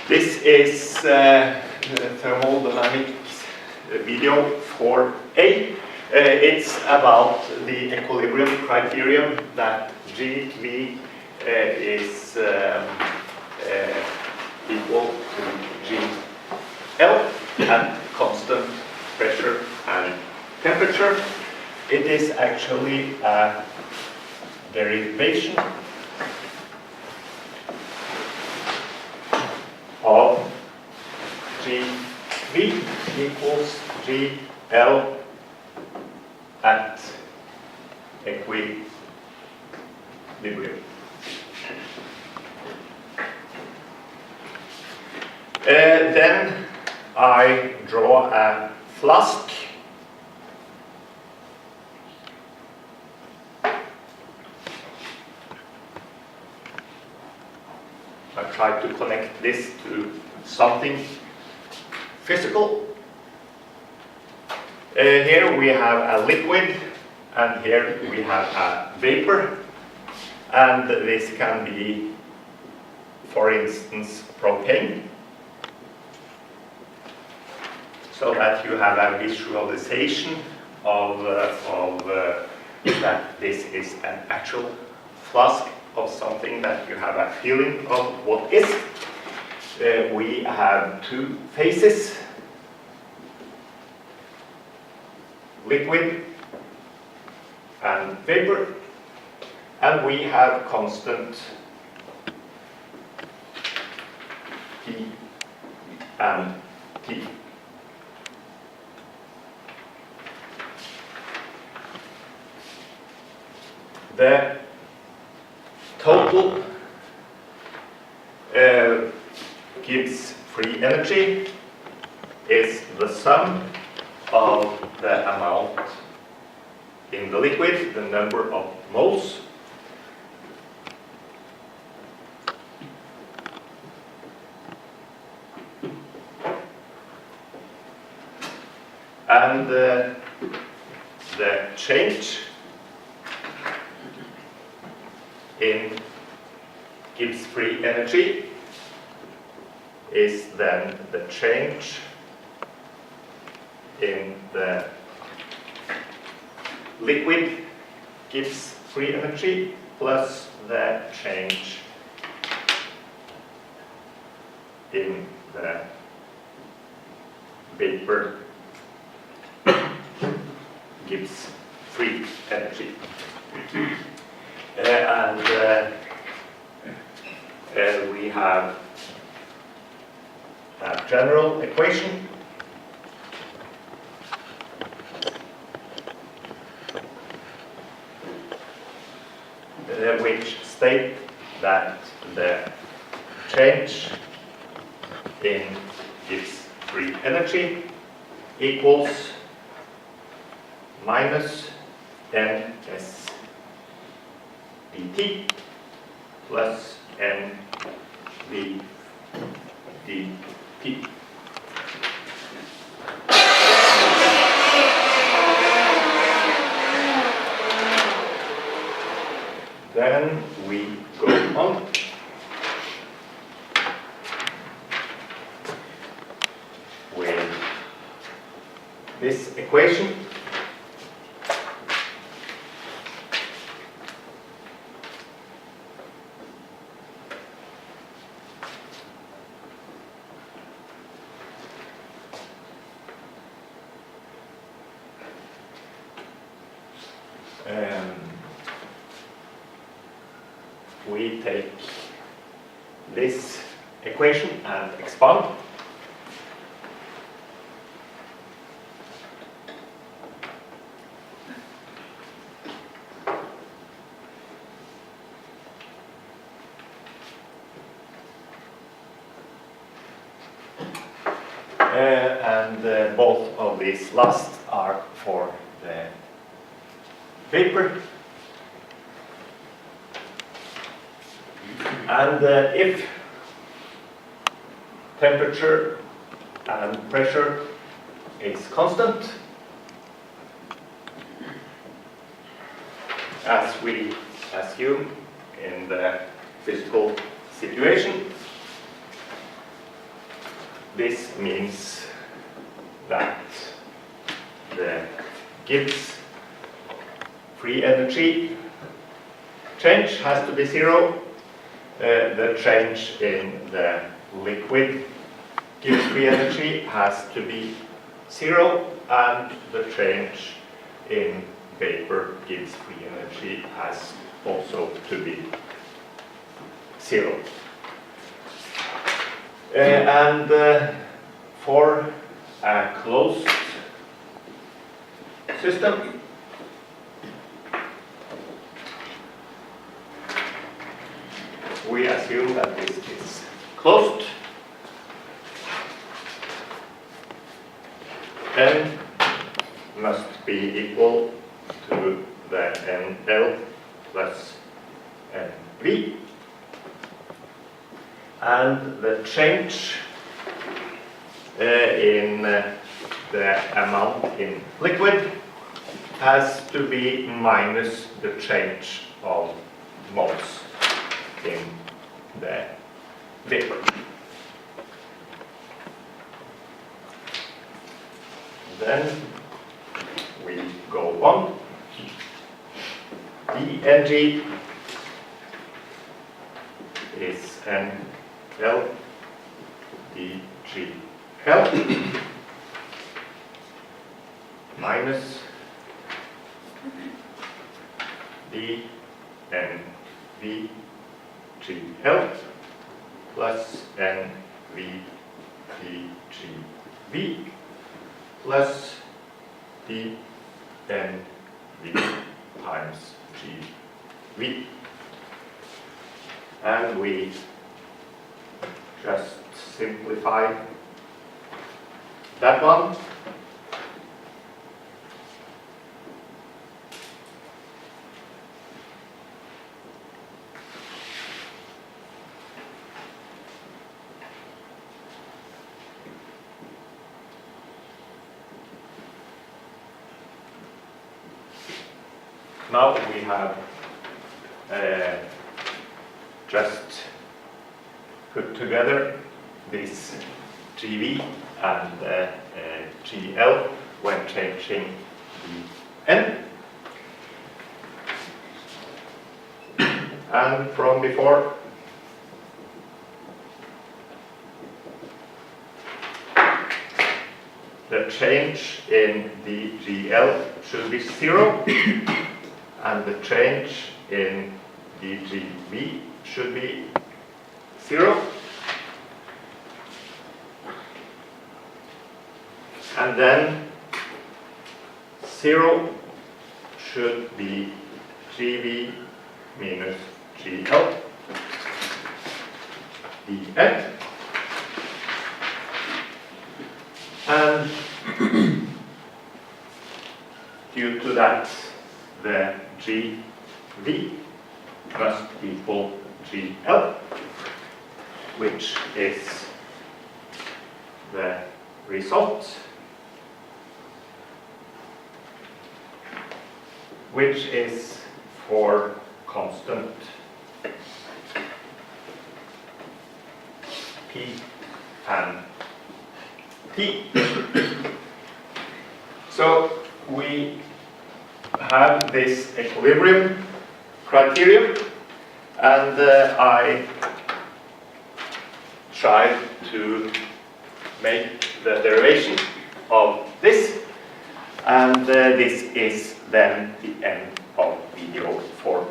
This is Thermodynamics video 4a. It's about the equilibrium criterion that GV is equal to GL at constant pressure and temperature. It is actually a derivation of GV equals GL at equilibrium. Then I draw a flask. I try to connect this to something physical. Here we have a liquid, and here we have a vapor, and this can be, for instance, propane, so that you have a visualization of that this is an actual flask of something that you have a feeling of what is. We have two phases, liquid and vapor, and we have constant T and T. The total Gibbs free energy is the sum of the amount in the liquid, the number of moles, and the change in Gibbs free energy is then the change in the liquid Gibbs free energy plus the change in the vapor Gibbs free energy. We have a general equation which state that the change in Gibbs free energy equals minus ns dt plus n v dt. Then we go on with this equation. We take this equation and expand. Both of these last are for the vapor. And if temperature and pressure is constant, as we assume in the physical situation, this means that the Gibbs free energy change has to be 0. The change in the liquid Gibbs free energy has to be 0, and the change in vapor Gibbs free energy has also to be 0. For a closed system, we assume that this is closed. N must be equal to the NL plus NV. And the change in the amount in liquid has to be minus the change of moles in the vapor. Then we go on. dNg is NL dGL minus dNv GL plus NV dGV plus dNV times GV. And we just simplify that one. Now we have just put together this GV and GL when changing the N. And from before, the change in the GL should be 0. And the change in dGV should be 0. And then 0 should be GV minus GL dN. And due to that, the GV must equal GL, which is the result, which is for constant P and T. So we have this equilibrium criterion, and I tried to make the derivation of this, and this is then the end of video 4.